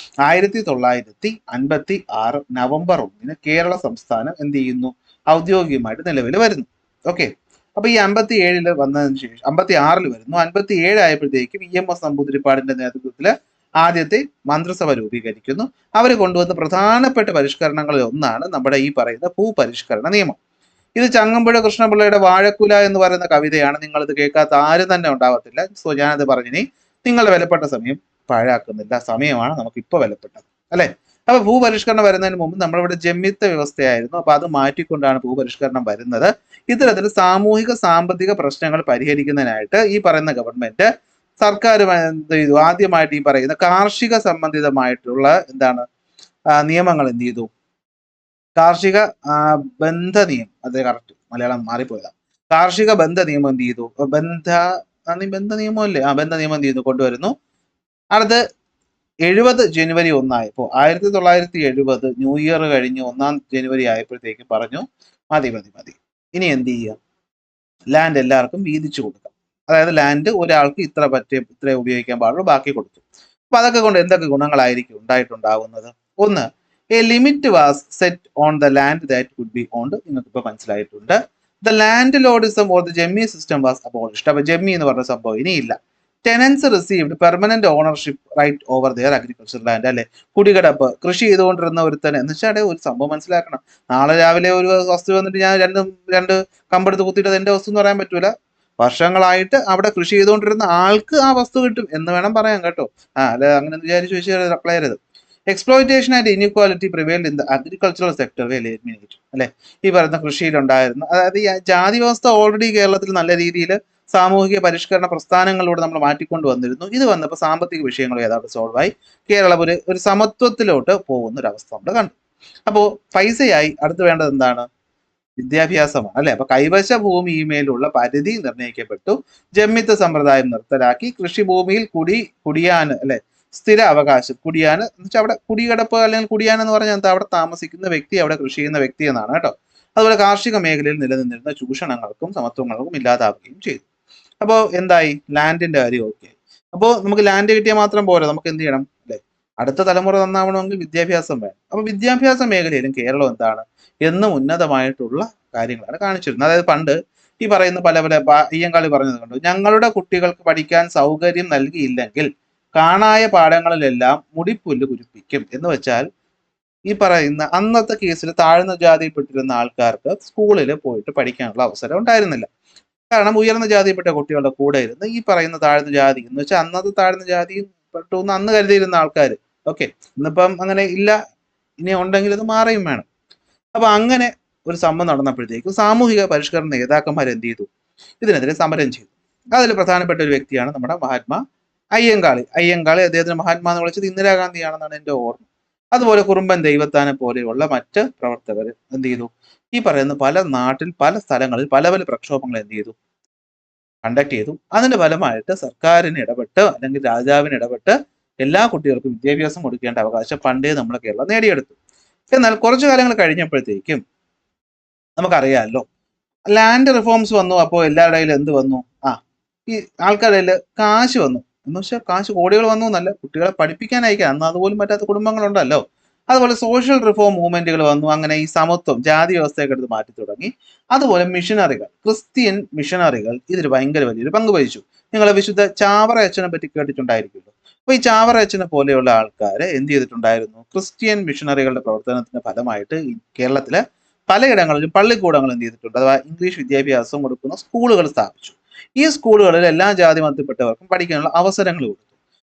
1956 നവംബർ 1 കേരള സംസ്ഥാനം എന്ത് ചെയ്യുന്നു, ഔദ്യോഗികമായിട്ട് നിലവിൽ വരുന്നു. ഓക്കെ, അപ്പൊ ഈ 57 വന്നതിന് ശേഷം 56 വരുന്നു. 57 ആയപ്പോഴത്തേക്കും EMS നമ്പൂതിരിപ്പാടിന്റെ നേതൃത്വത്തിൽ ആദ്യത്തെ മന്ത്രിസഭ രൂപീകരിക്കുന്നു. അവർ കൊണ്ടുവന്ന പ്രധാനപ്പെട്ട പരിഷ്കരണങ്ങളിൽ ഒന്നാണ് നമ്മുടെ ഈ പറയുന്ന ഭൂപരിഷ്കരണ നിയമം. ഇത് ചങ്ങമ്പുഴ കൃഷ്ണപിള്ളയുടെ വാഴക്കുല എന്ന് പറയുന്ന കവിതയാണ്. നിങ്ങളിത് കേൾക്കാത്ത ആരും തന്നെ ഉണ്ടാവത്തില്ല. സോ ഞാനത് പറഞ്ഞിനി നിങ്ങളുടെ വിലപ്പെട്ട സമയം പാഴാക്കുന്നില്ല. സമയമാണ് നമുക്ക് ഇപ്പോൾ വിലപ്പെട്ടത്, അല്ലെ? അപ്പൊ ഭൂപരിഷ്കരണം വരുന്നതിന് മുമ്പ് നമ്മളിവിടെ ജമ്മിത്ത വ്യവസ്ഥയായിരുന്നു. അപ്പൊ അത് മാറ്റിക്കൊണ്ടാണ് ഭൂപരിഷ്കരണം വരുന്നത്. ഇത്തരത്തിൽ സാമൂഹിക സാമ്പത്തിക പ്രശ്നങ്ങൾ പരിഹരിക്കുന്നതിനായിട്ട് ഈ പറയുന്ന ഗവൺമെന്റ്, സർക്കാർ എന്ത് ചെയ്തു, ആദ്യമായിട്ട് ഈ പറയുന്ന കാർഷിക സംബന്ധിതമായിട്ടുള്ള നിയമങ്ങൾ എന്ത് ചെയ്തു, കാർഷിക ബന്ധ നിയമം, അത് കറക്റ്റ് മലയാളം മാറിപ്പോയതാണ്. കാർഷിക ബന്ധ നിയമം എന്ത് ചെയ്തു, ബന്ധ നിയമം അല്ലേ, ബന്ധ നിയമം എന്ത് ചെയ്തു, കൊണ്ടുവരുന്നു. അടുത്ത് 70 ജനുവരി 1 ആയപ്പോൾ, 1970 ന്യൂ ഇയർ കഴിഞ്ഞ് 1 ജനുവരി ആയപ്പോഴത്തേക്കും പറഞ്ഞു, മതി, ഇനി എന്ത് ചെയ്യുക, ലാൻഡ് എല്ലാവർക്കും വീതിച്ചു കൊടുക്കാം. അതായത് ലാൻഡ് ഒരാൾക്ക് ഇത്ര ഉപയോഗിക്കാൻ പാടുള്ളൂ, ബാക്കി കൊടുത്തു. അപ്പൊ അതൊക്കെ കൊണ്ട് എന്തൊക്കെ ഗുണങ്ങളായിരിക്കും ഉണ്ടായിട്ടുണ്ടാവുന്നത്. ഒന്ന്, a limit was set on the land that could be owned. നിങ്ങൾക്ക് ഇപ്പൊ മനസ്സിലായിട്ടുണ്ട്. The landlordism or the jenmi system was abolished. അപ്പൊ ജമ്മി എന്ന് പറഞ്ഞ സംഭവം ഇനിയില്ല. Tenants received permanent ownership right over their agricultural land. അല്ലെ, കുടികിടപ്പ്, കൃഷി ചെയ്തുകൊണ്ടിരുന്ന ഒരുത്തൻ എന്ന് വെച്ചാൽ ഒരു സംഭവം മനസ്സിലാക്കണം. നാളെ രാവിലെ ഒരു വസ്തു വന്നിട്ട് ഞാൻ രണ്ട് കമ്പെടുത്ത് കുത്തിയിട്ട് എന്റെ വസ്തു എന്ന് പറയാൻ പറ്റൂല. വർഷങ്ങളായിട്ട് അവിടെ കൃഷി ചെയ്തുകൊണ്ടിരുന്ന ആൾക്ക് ആ വസ്തു കിട്ടും എന്ന് വേണം പറയാൻ, കേട്ടോ. അല്ലെ അങ്ങനെ വിചാരിച്ചു വെച്ച് അപ്ലൈ ചെയ്യരുത്. Exploitation and inequality prevailed in the agricultural sector eliminate. അല്ലെ, ഈ പറയുന്ന കൃഷിയിലുണ്ടായിരുന്നു, അതായത് ഈ ജാതി വ്യവസ്ഥ ഓൾറെഡി കേരളത്തിൽ നല്ല രീതിയിൽ സാമൂഹിക പരിഷ്കരണ പ്രസ്ഥാനങ്ങളിലൂടെ നമ്മൾ മാറ്റിക്കൊണ്ട് വന്നിരുന്നു. ഇത് വന്നപ്പോൾ സാമ്പത്തിക വിഷയങ്ങൾ ഏതാണ്ട് സോൾവ് ആയി. കേരളം ഒരു സമത്വത്തിലോട്ട് പോകുന്ന ഒരു അവസ്ഥ നമ്മൾ കണ്ടു. അപ്പോൾ പൈസയായി. അടുത്ത് വേണ്ടത് എന്താണ്, വിദ്യാഭ്യാസമാണ് അല്ലെ. അപ്പൊ കൈവശ ഭൂമിയിന്മേലുള്ള പരിധി നിർണ്ണയിക്കപ്പെട്ടു, ജമ്മിത്ത സമ്പ്രദായം നിർത്തലാക്കി, കൃഷിഭൂമിയിൽ കുടിയാന് അല്ലെ സ്ഥിര അവകാശം, കുടിയാന് എന്ന് വെച്ചാൽ അവിടെ കുടികിടപ്പ് അല്ലെങ്കിൽ കുടിയാൻ എന്ന് പറഞ്ഞാൽ എന്താ, അവിടെ താമസിക്കുന്ന വ്യക്തി, അവിടെ കൃഷി ചെയ്യുന്ന വ്യക്തി എന്നാണ് കേട്ടോ. അതുപോലെ കാർഷിക മേഖലയിൽ നിലനിന്നിരുന്ന ചൂഷണങ്ങൾക്കും സമത്വങ്ങൾക്കും ഇല്ലാതാവുകയും ചെയ്തു. അപ്പോൾ എന്തായി, ലാൻഡിന്റെ കാര്യം ഓക്കെ. അപ്പോൾ നമുക്ക് ലാൻഡ് കിട്ടിയാൽ മാത്രം പോരാ, നമുക്ക് എന്ത് ചെയ്യണം അല്ലെ, അടുത്ത തലമുറ നന്നാവണമെങ്കിൽ വിദ്യാഭ്യാസം വേണം. അപ്പൊ വിദ്യാഭ്യാസ മേഖലയിലും കേരളം എന്താണ് എന്നും ഉന്നതമായിട്ടുള്ള കാര്യങ്ങളാണ് കാണിച്ചിരുന്നത്. അതായത് പണ്ട് ഈ പറയുന്ന പല പല അയ്യങ്കാളി പറഞ്ഞത് കണ്ടു, ഞങ്ങളുടെ കുട്ടികൾക്ക് പഠിക്കാൻ സൗകര്യം നൽകിയില്ലെങ്കിൽ കാണായ പാഠങ്ങളിലെല്ലാം മുടിപ്പുല്ല് കുരിപ്പിക്കും എന്ന് വെച്ചാൽ, ഈ പറയുന്ന അന്നത്തെ കേസിൽ താഴ്ന്ന ജാതിയിൽപ്പെട്ടിരുന്ന ആൾക്കാർക്ക് സ്കൂളിൽ പോയിട്ട് പഠിക്കാനുള്ള അവസരം ഉണ്ടായിരുന്നില്ല. കാരണം ഉയർന്ന ജാതിയിൽപ്പെട്ട കുട്ടികളുടെ കൂടെ ഇരുന്ന് ഈ പറയുന്ന താഴ്ന്ന ജാതി എന്ന് വെച്ചാൽ അന്നത്തെ താഴ്ന്ന ജാതി പെട്ടു എന്ന് അന്ന് കരുതിയിരുന്ന ആൾക്കാർ, ഓക്കെ, ഇന്നിപ്പം അങ്ങനെ ഇല്ല, ഇനി ഉണ്ടെങ്കിൽ ഇത് മാറിയും വേണം. അപ്പൊ അങ്ങനെ ഒരു സംഭവം നടന്നപ്പോഴത്തേക്കും സാമൂഹിക പരിഷ്കരണ നേതാക്കന്മാർ എന്ത് ചെയ്തു, ഇതിനെതിരെ സമരം ചെയ്തു. അതിൽ പ്രധാനപ്പെട്ട ഒരു വ്യക്തിയാണ് നമ്മുടെ മഹാത്മാ അയ്യങ്കാളി. അദ്ദേഹത്തിന് മഹാത്മാ എന്ന് വിളിച്ചത് ഇന്ദിരാഗാന്ധിയാണെന്നാണ് എൻ്റെ ഓർമ്മ. അതുപോലെ കുറുമ്പൻ ദൈവത്താനെ പോലെയുള്ള മറ്റ് പ്രവർത്തകർ എന്ത് ചെയ്തു, ഈ പറയുന്ന പല നാട്ടിൽ പല സ്ഥലങ്ങളിൽ പല പല പ്രക്ഷോഭങ്ങൾ എന്ത് ചെയ്തു, കണ്ടക്ട് ചെയ്തു. അതിന്റെ ഫലമായിട്ട് സർക്കാരിന് ഇടപെട്ട് അല്ലെങ്കിൽ രാജാവിന് ഇടപെട്ട് എല്ലാ കുട്ടികൾക്കും വിദ്യാഭ്യാസം കൊടുക്കേണ്ട അവകാശം പണ്ടേ നമ്മളെ കേരളം നേടിയെടുത്തു. എന്നാൽ കുറച്ചു കാലങ്ങൾ കഴിഞ്ഞപ്പോഴത്തേക്കും നമുക്കറിയാമല്ലോ, ലാൻഡ് റിഫോംസ് വന്നു. അപ്പോൾ എല്ലാവരുടെ കയ്യിൽ എന്ത് വന്നു, ഈ ആൾക്കാരുടെ കയ്യിൽ കാശ് വന്നു. എന്ന് വെച്ചാൽ കാശ് കോടികൾ വന്നു എന്നല്ല, കുട്ടികളെ പഠിപ്പിക്കാൻ അയക്കാൻ അന്ന് അതുപോലും പറ്റാത്ത കുടുംബങ്ങളുണ്ടല്ലോ. അതുപോലെ സോഷ്യൽ റിഫോം മൂവ്മെന്റുകൾ വന്നു. അങ്ങനെ ഈ സമത്വം ജാതി വ്യവസ്ഥയൊക്കെ എടുത്ത് മാറ്റി തുടങ്ങി. അതുപോലെ മിഷനറികൾ, ക്രിസ്ത്യൻ മിഷനറികൾ ഇതിൽ ഭയങ്കര വലിയൊരു പങ്ക് വഹിച്ചു. നിങ്ങൾ വിശുദ്ധ ചാവറ അച്ഛനെ പറ്റി കേട്ടിട്ടുണ്ടായിരിക്കുമല്ലോ. അപ്പൊ ഈ ചാവറ അച്ഛനെ പോലെയുള്ള ആൾക്കാരെ എന്ത് ചെയ്തിട്ടുണ്ടായിരുന്നു, ക്രിസ്ത്യൻ മിഷനറികളുടെ പ്രവർത്തനത്തിന്റെ ഫലമായിട്ട് ഈ കേരളത്തിലെ പലയിടങ്ങളിലും പള്ളിക്കൂടങ്ങൾ എന്ത് ചെയ്തിട്ടുണ്ട്, അഥവാ ഇംഗ്ലീഷ് വിദ്യാഭ്യാസം കൊടുക്കുന്ന സ്കൂളുകൾ സ്ഥാപിച്ചു. ഈ സ്കൂളുകളിൽ എല്ലാ ജാതി മതത്തിൽപ്പെട്ടവർക്കും പഠിക്കാനുള്ള അവസരങ്ങൾ കൊടുത്തു.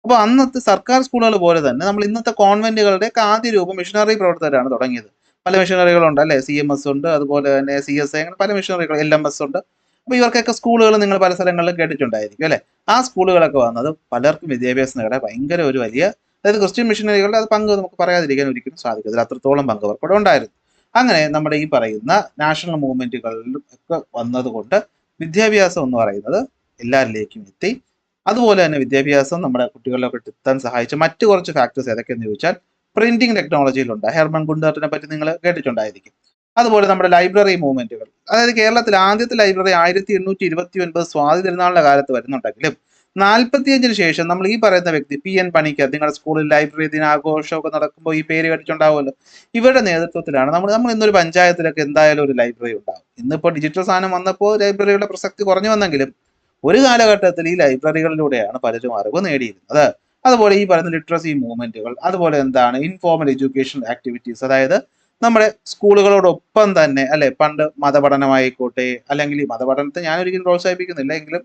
അപ്പോൾ അന്നത്തെ സർക്കാർ സ്കൂളുകൾ പോലെ തന്നെ നമ്മൾ ഇന്നത്തെ കോൺവെന്റുകളുടെ ആദ്യ രൂപം മിഷണറി പ്രവർത്തകരാണ് തുടങ്ങിയത്. പല മിഷണറികളുണ്ട് അല്ലെ, CMS ഉണ്ട്, അതുപോലെ തന്നെ CSI, അങ്ങനെ പല മിഷണറികൾ, LMS ഉണ്ട്. അപ്പൊ ഇവർക്കൊക്കെ സ്കൂളുകൾ നിങ്ങൾ പല സ്ഥലങ്ങളിലും കേട്ടിട്ടുണ്ടായിരിക്കും അല്ലെ. ആ സ്കൂളുകളൊക്കെ വന്നത് പലർക്കും വിദ്യാഭ്യാസം നേടാൻ ഭയങ്കര ഒരു വലിയ, അതായത് ക്രിസ്ത്യൻ മിഷണറികളുടെ അത് പങ്ക് നമുക്ക് പറയാതിരിക്കാൻ ഒരിക്കലും സാധിക്കത്തില്ല, അത്രത്തോളം പങ്ക് അവർക്കൂടെ ഉണ്ടായിരുന്നു. അങ്ങനെ നമ്മുടെ ഈ പറയുന്ന നാഷണൽ മൂവ്മെന്റുകളിലും ഒക്കെ വന്നതുകൊണ്ട് വിദ്യാഭ്യാസം എന്ന് പറയുന്നത് എല്ലാവരിലേക്കും എത്തി. അതുപോലെ തന്നെ വിദ്യാഭ്യാസം നമ്മുടെ കുട്ടികളിലൊക്കെ എത്താൻ സഹായിച്ച മറ്റു കുറച്ച് ഫാക്ടേഴ്സ് ഏതൊക്കെയെന്ന് ചോദിച്ചാൽ, പ്രിന്റിംഗ് ടെക്നോളജിയിലുണ്ട്. ഹെർമൻ ഗുണ്ടർട്ടിനെ പറ്റി നിങ്ങൾ കേട്ടിട്ടുണ്ടായിരിക്കും. അതുപോലെ നമ്മുടെ ലൈബ്രറി മൂവ്മെന്റുകൾ, അതായത് കേരളത്തിൽ ആദ്യത്തെ ലൈബ്രറി 1829 സ്വാതി തിരുനാളിന്റെ കാലത്ത് വരുന്നുണ്ടെങ്കിലും 45-ന് ശേഷം നമ്മൾ ഈ പറയുന്ന വ്യക്തി PN പണിക്കർ, നിങ്ങളുടെ സ്കൂളിൽ ലൈബ്രറി ദിനാഘോഷമൊക്കെ നടക്കുമ്പോൾ ഈ പേര് കേട്ടിട്ടുണ്ടാവുമല്ലോ, ഇവരുടെ നേതൃത്വത്തിലാണ് നമ്മൾ ഇന്നൊരു പഞ്ചായത്തിലൊക്കെ എന്തായാലും ഒരു ലൈബ്രറി ഉണ്ടാവും. ഇന്നിപ്പോൾ ഡിജിറ്റൽ സാധനം വന്നപ്പോൾ ലൈബ്രറിയുടെ പ്രസക്തി കുറഞ്ഞു വന്നെങ്കിലും ഒരു കാലഘട്ടത്തിൽ ഈ ലൈബ്രറികളിലൂടെയാണ് പലരും അറിവ് നേടിയിരുന്നത്. അതുപോലെ ഈ പറയുന്ന ലിറ്ററസി മൂവ്മെന്റുകൾ, അതുപോലെ എന്താണ് ഇൻഫോർമൽ എഡ്യൂക്കേഷൻ ആക്ടിവിറ്റീസ്, അതായത് നമ്മുടെ സ്കൂളുകളോടൊപ്പം തന്നെ അല്ലെ, പണ്ട് മതപഠനമായിക്കോട്ടെ, അല്ലെങ്കിൽ ഈ മതപഠനത്തെ ഞാൻ ഒരിക്കലും പ്രോത്സാഹിപ്പിക്കുന്നില്ല, എങ്കിലും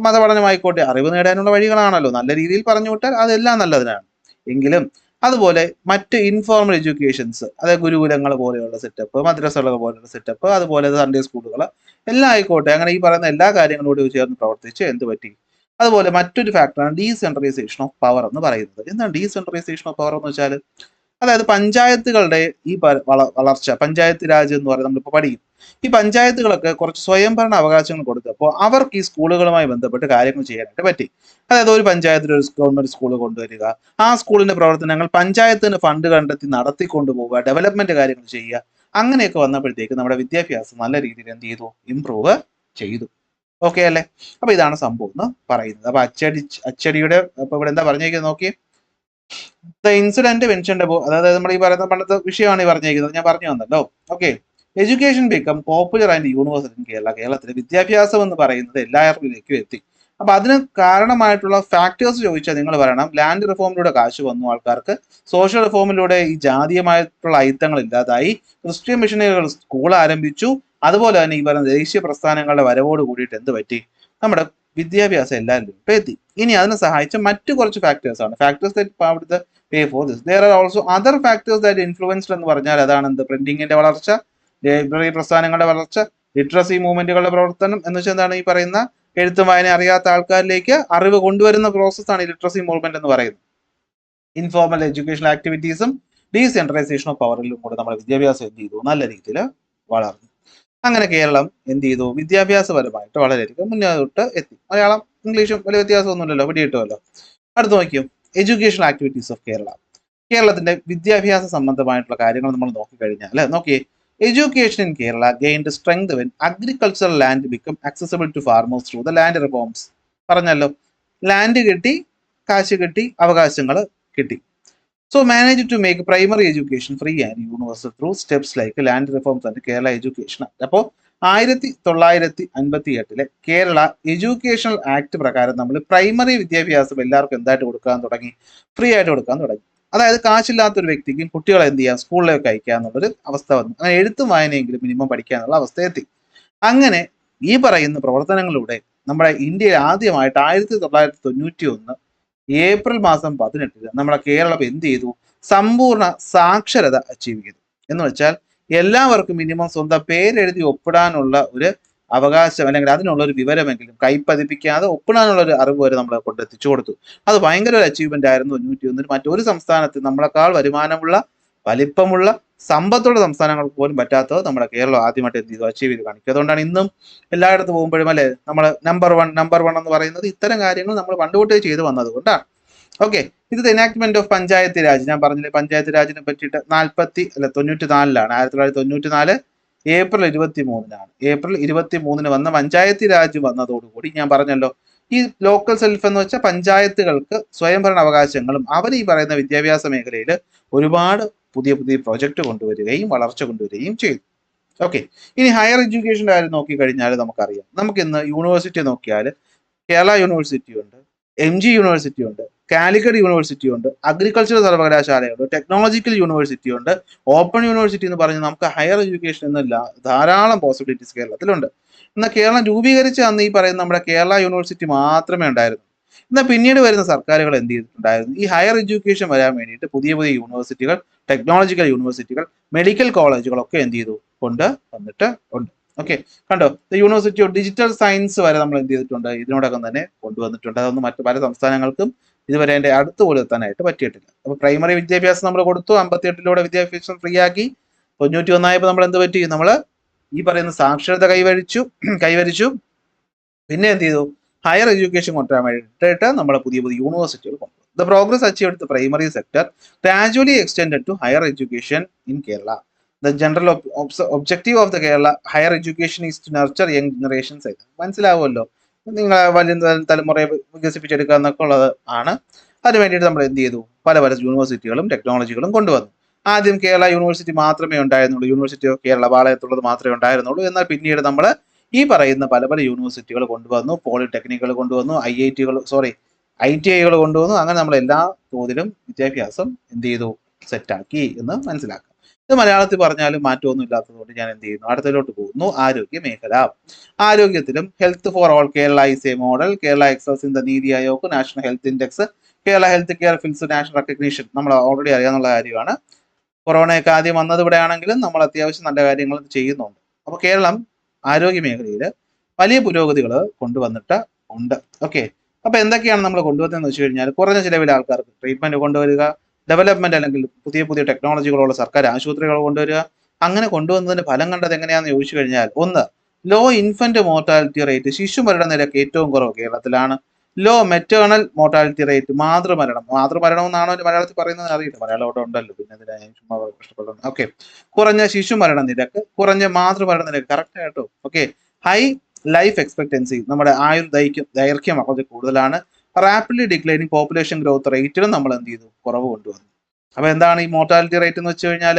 മതപഠനമായിക്കോട്ടെ അറിവ് നേടാനുള്ള വഴികളാണല്ലോ, നല്ല രീതിയിൽ പറഞ്ഞു വിട്ടാൽ അതെല്ലാം നല്ലതിനാണ്. എങ്കിലും അതുപോലെ മറ്റ് ഇൻഫോർമൽ എഡ്യൂക്കേഷൻസ്, അതായത് ഗുരുകുലങ്ങൾ പോലെയുള്ള സെറ്റപ്പ്, മദ്രസകൾ പോലെയുള്ള സെറ്റപ്പ്, അതുപോലെ സൺഡേ സ്കൂളുകൾ എല്ലാം ആയിക്കോട്ടെ, അങ്ങനെ ഈ പറയുന്ന എല്ലാ കാര്യങ്ങളോട് ചേർന്ന് പ്രവർത്തിച്ച് എന്ത് പറ്റി. അതുപോലെ മറ്റൊരു ഫാക്ടറാണ് ഡീസെൻട്രലൈസേഷൻ ഓഫ് പവർ എന്ന് പറയുന്നത്. എന്താണ് ഡീസെൻട്രലൈസേഷൻ ഓഫ് പവർ എന്ന് വെച്ചാൽ, അതായത് പഞ്ചായത്തുകളുടെ ഈ വളർച്ച, പഞ്ചായത്ത് രാജ് എന്ന് പറയുന്നത് നമ്മളിപ്പോൾ പഠിക്കും. ഈ പഞ്ചായത്തുകളൊക്കെ കുറച്ച് സ്വയംഭരണ അവകാശങ്ങൾ കൊടുത്തപ്പോൾ അവർക്ക് ഈ സ്കൂളുകളുമായി ബന്ധപ്പെട്ട് കാര്യങ്ങൾ ചെയ്യാനായിട്ട് പറ്റി. അതായത് ഒരു പഞ്ചായത്തിൽ ഒരു ഗവൺമെന്റ് സ്കൂൾ കൊണ്ടുവരിക, ആ സ്കൂളിന്റെ പ്രവർത്തനങ്ങൾ പഞ്ചായത്തിന് ഫണ്ട് കണ്ടെത്തി നടത്തിക്കൊണ്ടുപോവുക, ഡെവലപ്മെന്റ് കാര്യങ്ങൾ ചെയ്യുക, അങ്ങനെയൊക്കെ വന്നപ്പോഴത്തേക്ക് നമ്മുടെ വിദ്യാഭ്യാസം നല്ല രീതിയിൽ എന്ത് ചെയ്തു, ഇംപ്രൂവ് ചെയ്തു. ഓക്കെ അല്ലേ. അപ്പൊ ഇതാണ് സംഭവം എന്ന് പറയുന്നത്. അപ്പൊ അച്ചടിയുടെ ഇപ്പൊ ഇവിടെ എന്താ പറഞ്ഞേക്കുന്നത് നോക്കി, ദ ഇൻസിഡന്റ് മെൻഷൻഡ് അബോ, അതായത് നമ്മൾ ഈ പറയുന്ന പണ്ടത്തെ വിഷയമാണ് ഈ പറഞ്ഞേക്കുന്നത്, ഞാൻ പറഞ്ഞു തന്നല്ലോ. Okay, education become popular and universal in Kerala. കേരളത്തിൽ വിദ്യാഭ്യാസം എന്ന് പറയുന്നത് എല്ലാവരിലേക്കും എത്തി. അപ്പൊ അതിന് കാരണമായിട്ടുള്ള ഫാക്ടേഴ്സ് ചോദിച്ചാൽ നിങ്ങൾ പറയണം, ലാൻഡ് റിഫോമിലൂടെ കാശ് വന്നു ആൾക്കാർക്ക്, സോഷ്യൽ റിഫോമിലൂടെ ഈ ജാതീയമായിട്ടുള്ള അയിത്തങ്ങൾ ഇല്ലാതായി, ക്രിസ്ത്യൻ മിഷനറികൾ സ്കൂൾ ആരംഭിച്ചു, അതുപോലെ തന്നെ ഈ പറയുന്ന ദേശീയ പ്രസ്ഥാനങ്ങളുടെ വരവോട് കൂടിയിട്ട് എന്ത് പറ്റി, നമ്മുടെ വിദ്യാഭ്യാസം എല്ലാവരിലും ഇപ്പൊ എത്തി. ഇനി അതിനെ സഹായിച്ച മറ്റു കുറച്ച് ഫാക്ടേഴ്സ് ആണ്, factors that pay for this. There are also other factors that influenced എന്ന് പറഞ്ഞാൽ അതാണ് എന്ത്, പ്രിന്റിങ്ങിന്റെ വളർച്ച, ലൈബ്രറി പ്രസ്ഥാനങ്ങളുടെ വളർച്ച, ലിറ്ററസി മൂവ്മെന്റുകളുടെ പ്രവർത്തനം എന്ന് വെച്ചാൽ എന്താണ്, ഈ പറയുന്ന എഴുത്തും വായന അറിയാത്ത ആൾക്കാരിലേക്ക് അറിവ് കൊണ്ടുവരുന്ന പ്രോസസ്സാണ് ഈ ലിറ്ററസി മൂവ്മെന്റ് എന്ന് പറയുന്നത്. ഇൻഫോർമൽ എഡ്യൂക്കേഷൻ ആക്ടിവിറ്റീസും ഡീസെൻട്രലൈസേഷൻ ഓഫ് പവറിലും കൂടെ നമ്മുടെ വിദ്യാഭ്യാസം എന്ത് ചെയ്തു, നല്ല രീതിയിൽ വളർന്നു. അങ്ങനെ കേരളം എന്ത് ചെയ്തു? വിദ്യാഭ്യാസപരമായിട്ട് വളരെയധികം മുന്നോട്ട് എത്തി. മലയാളം ഇംഗ്ലീഷും വലിയ വ്യത്യാസമൊന്നുമില്ലല്ലോ, പിടികിട്ടുമല്ലോ. അടുത്ത് നോക്കിയോ, എഡ്യൂക്കേഷണൽ ആക്ടിവിറ്റീസ് ഓഫ് കേരള. കേരളത്തിന്റെ വിദ്യാഭ്യാസ സംബന്ധമായിട്ടുള്ള കാര്യങ്ങൾ നമ്മൾ നോക്കിക്കഴിഞ്ഞാൽ അല്ലെ, നോക്കിയേ, education in Kerala gained strength when agricultural land become accessible to farmers through the land reforms. പറഞ്ഞല്ലോ, ലാൻഡ് കിട്ടി, കാശ് കിട്ടി, അവകാശങ്ങൾ കിട്ടി. So managed to make primary education free and universal through steps like land reforms and Kerala Education Act. അപ്പോൾ 1958 Kerala educational act പ്രകാരം നമ്മൾ primary വിദ്യാഭ്യാസം എല്ലാവർക്കും എന്തായിട്ട് കൊടുക്കാൻ തുടങ്ങി? ഫ്രീ ആയിട്ട് കൊടുക്കാൻ തുടങ്ങി. അതായത് കാശില്ലാത്തൊരു വ്യക്തിക്കും കുട്ടികളെ എന്ത് ചെയ്യാം, സ്കൂളിലേക്ക് അയക്കുക എന്നുള്ളൊരു അവസ്ഥ വന്നു. അങ്ങനെ എഴുത്തും വായനയെങ്കിലും മിനിമം പഠിക്കാനുള്ള അവസ്ഥ എത്തി. അങ്ങനെ ഈ പറയുന്ന പ്രവർത്തനങ്ങളിലൂടെ നമ്മുടെ ഇന്ത്യയിൽ ആദ്യമായിട്ട് 1991 ഏപ്രിൽ മാസം 18 നമ്മുടെ കേരളം എന്ത് ചെയ്തു? സമ്പൂർണ്ണ സാക്ഷരത അച്ചീവ് ചെയ്തു. എന്ന് വെച്ചാൽ എല്ലാവർക്കും മിനിമം സ്വന്തം പേരെഴുതി ഒപ്പിടാനുള്ള ഒരു അവകാശം, അല്ലെങ്കിൽ അതിനുള്ള ഒരു വിവരമെങ്കിലും കൈപ്പതിപ്പിക്കാതെ ഒപ്പിടാനുള്ള ഒരു അറിവ് വരെ നമ്മളെ കൊണ്ട് എത്തിച്ചു കൊടുത്തു. അത് ഭയങ്കര ഒരു അച്ചീവ്മെന്റ് ആയിരുന്നു 91. മറ്റൊരു സംസ്ഥാനത്ത് നമ്മളെക്കാൾ വരുമാനമുള്ള, വലിപ്പമുള്ള, സമ്പത്തുള്ള സംസ്ഥാനങ്ങൾക്ക് പോലും പറ്റാത്തത് നമ്മുടെ കേരളം ആദ്യമായിട്ട് എന്ത് ചെയ്തു? അച്ചീവ് ചെയ്ത് കാണിക്കും. അതുകൊണ്ടാണ് ഇന്നും എല്ലായിടത്ത് പോകുമ്പോഴും അല്ലെ നമ്മൾ നമ്പർ വൺ എന്ന് പറയുന്നത് ഇത്തരം കാര്യങ്ങൾ നമ്മൾ പണ്ടുതൊട്ടേ ചെയ്തു വന്നത് കൊണ്ടാണ്. ഓക്കെ, ഇത് എനാക്ട്മെന്റ് ഓഫ് പഞ്ചായത്ത് രാജ്. ഞാൻ പറഞ്ഞില്ലേ, പഞ്ചായത്ത് രാജിനെ പറ്റിയിട്ട് 94 1994 ഏപ്രിൽ 23 ഏപ്രിൽ 23 വന്ന പഞ്ചായത്ത് രാജ് വന്നതോടുകൂടി ഞാൻ പറഞ്ഞല്ലോ, ഈ ലോക്കൽ സെൽഫ് എന്ന് വെച്ചാൽ പഞ്ചായത്തുകൾക്ക് സ്വയംഭരണ അവകാശങ്ങളും അവർ ഈ പറയുന്ന വിദ്യാഭ്യാസ മേഖലയിൽ ഒരുപാട് പുതിയ പുതിയ പ്രോജക്റ്റ് കൊണ്ടുവരികയും വളർച്ച കൊണ്ടുവരികയും ചെയ്തു. ഓക്കെ, ഇനി ഹയർ എഡ്യൂക്കേഷൻ്റെ കാര്യം നോക്കിക്കഴിഞ്ഞാൽ നമുക്കറിയാം, നമുക്കിന്ന് യൂണിവേഴ്സിറ്റി നോക്കിയാൽ കേരള യൂണിവേഴ്സിറ്റി ഉണ്ട്, MG യൂണിവേഴ്സിറ്റി ഉണ്ട്, കാലിക്കറ്റ് യൂണിവേഴ്സിറ്റി ഉണ്ട്, അഗ്രികൾച്ചർ സർവകലാശാലയുണ്ട്, ടെക്നോളജിക്കൽ യൂണിവേഴ്സിറ്റി ഉണ്ട്, ഓപ്പൺ യൂണിവേഴ്സിറ്റി എന്ന് പറഞ്ഞ് നമുക്ക് ഹയർ എഡ്യൂക്കേഷൻ എന്നില്ല ധാരാളം പോസിബിലിറ്റീസ് കേരളത്തിലുണ്ട്. എന്നാൽ കേരളം രൂപീകരിച്ച അന്ന് ഈ പറയുന്ന നമ്മുടെ കേരള യൂണിവേഴ്സിറ്റി മാത്രമേ ഉണ്ടായിരുന്നു. എന്നാൽ പിന്നീട് വരുന്ന സർക്കാരുകൾ എന്ത് ചെയ്തിട്ടുണ്ടായിരുന്നു? ഈ ഹയർ എഡ്യൂക്കേഷൻ വരാൻ വേണ്ടിയിട്ട് പുതിയ പുതിയ യൂണിവേഴ്സിറ്റികൾ, ടെക്നോളജിക്കൽ യൂണിവേഴ്സിറ്റികൾ, മെഡിക്കൽ കോളേജുകളൊക്കെ എന്ത് ചെയ്തു? കൊണ്ട് വന്നിട്ട് ഉണ്ട്. ഓക്കെ, കണ്ടോ, യൂണിവേഴ്സിറ്റി ഓഫ് ഡിജിറ്റൽ സയൻസ് വരെ നമ്മൾ എന്ത് ചെയ്തിട്ടുണ്ട്? ഇതിനോടകം തന്നെ കൊണ്ടുവന്നിട്ടുണ്ട്. അതൊന്നും മറ്റു പല സംസ്ഥാനങ്ങൾക്കും ഇതുവരെ അതിന്റെ അടുത്ത് പോലും എത്താനായിട്ട് പറ്റിയിട്ടില്ല. അപ്പൊ പ്രൈമറി വിദ്യാഭ്യാസം നമ്മൾ കൊടുത്തു, 58 വിദ്യാഭ്യാസം ഫ്രീ ആക്കി. 91 നമ്മൾ എന്ത് പറ്റി? നമ്മൾ ഈ പറയുന്ന സാക്ഷരത കൈവരിച്ചു. പിന്നെ എന്ത് ചെയ്തു? ഹയർ എഡ്യൂക്കേഷൻ കൊണ്ടുവരാൻ വേണ്ടിയിട്ട് നമ്മൾ പുതിയ പുതിയ യൂണിവേഴ്സിറ്റികൾ കൊണ്ടുവന്നു. The progress achieved the primary sector gradually extended to higher education in Kerala. The general objective of the Kerala higher education is to nurture young generations. മനസ്സിലാവുമല്ലോ, നിങ്ങൾ വലിയ തലമുറയെ വികസിപ്പിച്ചെടുക്കുക എന്നൊക്കെ ഉള്ളത് ആണ്. അതിന് വേണ്ടിയിട്ട് നമ്മൾ എന്ത് ചെയ്തു? പല പല യൂണിവേഴ്സിറ്റികളും ടെക്നോളജികളും കൊണ്ടുവന്നു. ആദ്യം കേരള യൂണിവേഴ്സിറ്റി മാത്രമേ ഉണ്ടായിരുന്നുള്ളൂ, യൂണിവേഴ്സിറ്റി ഓഫ് കേരള പാളയത്തുള്ളത് മാത്രമേ ഉണ്ടായിരുന്നുള്ളൂ. എന്നാൽ പിന്നീട് നമ്മൾ ഈ പറയുന്ന പല പല യൂണിവേഴ്സിറ്റികൾ കൊണ്ടുവന്നു, പോളിടെക്നിക്കുകൾ കൊണ്ടുവന്നു, ITIകൾ കൊണ്ടുവന്നു. അങ്ങനെ നമ്മൾ എല്ലാ തോതിലും വിദ്യാഭ്യാസം എന്ത് ചെയ്തു? സെറ്റാക്കി എന്ന് മനസ്സിലാക്കാം. ഇത് മലയാളത്തിൽ പറഞ്ഞാലും മാറ്റമൊന്നും ഇല്ലാത്തതുകൊണ്ട് ഞാൻ എന്ത് ചെയ്യുന്നു? അടുത്തതിലോട്ട് പോകുന്നു. ആരോഗ്യ മേഖല. ആരോഗ്യത്തിലും health for all Kerala is a model, Kerala excels in the NITI Aayog, national health index, Kerala health care fills national recognition. നമ്മൾ ഓൾറെഡി അറിയാവുന്ന കാര്യമാണ്. കൊറോണയൊക്കെ ആദ്യം വന്നത് ഇവിടെ ആണെങ്കിലും നമ്മൾ അത്യാവശ്യം നല്ല കാര്യങ്ങൾ ചെയ്യുന്നുണ്ട്. അപ്പോൾ കേരളം ആരോഗ്യ മേഖലയിൽ വലിയ പുരോഗതികൾ കൊണ്ടുവന്നിട്ട് ഉണ്ട്. ഓക്കെ, അപ്പൊ എന്തൊക്കെയാണ് നമ്മൾ കൊണ്ടുവന്നതെന്ന് വെച്ച് കഴിഞ്ഞാൽ, കുറഞ്ഞ ചിലവിൽ ആൾക്കാർക്ക് ട്രീറ്റ്മെന്റ് കൊണ്ടുവരിക, ഡെവലപ്മെന്റ് അല്ലെങ്കിൽ പുതിയ പുതിയ ടെക്നോളജികളുള്ള സർക്കാർ ആശുപത്രികൾ കൊണ്ടുവരിക. അങ്ങനെ കൊണ്ടുവന്നതിന് ഫലം കണ്ടത് എങ്ങനെയാണെന്ന് ചോദിച്ചു കഴിഞ്ഞാൽ, ഒന്ന്, ലോ ഇൻഫന്റ് മോർട്ടാലിറ്റി റേറ്റ്, ശിശുമരണ നിരക്ക് ഏറ്റവും കുറവ് കേരളത്തിലാണ്. ലോ മെറ്റേണൽ മോർട്ടാലിറ്റി റേറ്റ്, മാതൃമരണം എന്നാണോ മലയാളത്തിൽ പറയുന്നത് അറിയില്ല, മലയാളം അവിടെ ഉണ്ടല്ലോ, പിന്നെ ചുമ്മാ കഷ്ടപ്പെടുന്നു. ഓക്കെ, കുറഞ്ഞ ശിശുമരണ നിരക്ക്, കുറഞ്ഞ മാതൃമരണ നിരക്ക്, കറക്റ്റ് ആയിട്ടോ. ഓക്കെ, ഹൈ ലൈഫ് എക്സ്പെക്ടൻസി, നമ്മുടെ ദൈർഘ്യം വളരെ കൂടുതലാണ്. റാപ്പിഡ്ലി ഡിക്ലൈനിങ് പോപ്പുലേഷൻ ഗ്രോത്ത് റേറ്റിലും നമ്മൾ എന്ത് ചെയ്തു? കുറവ് കൊണ്ടുവന്നു. അപ്പൊ എന്താണ് ഈ മോർട്ടാലിറ്റി റേറ്റ് എന്ന് വെച്ച് കഴിഞ്ഞാൽ,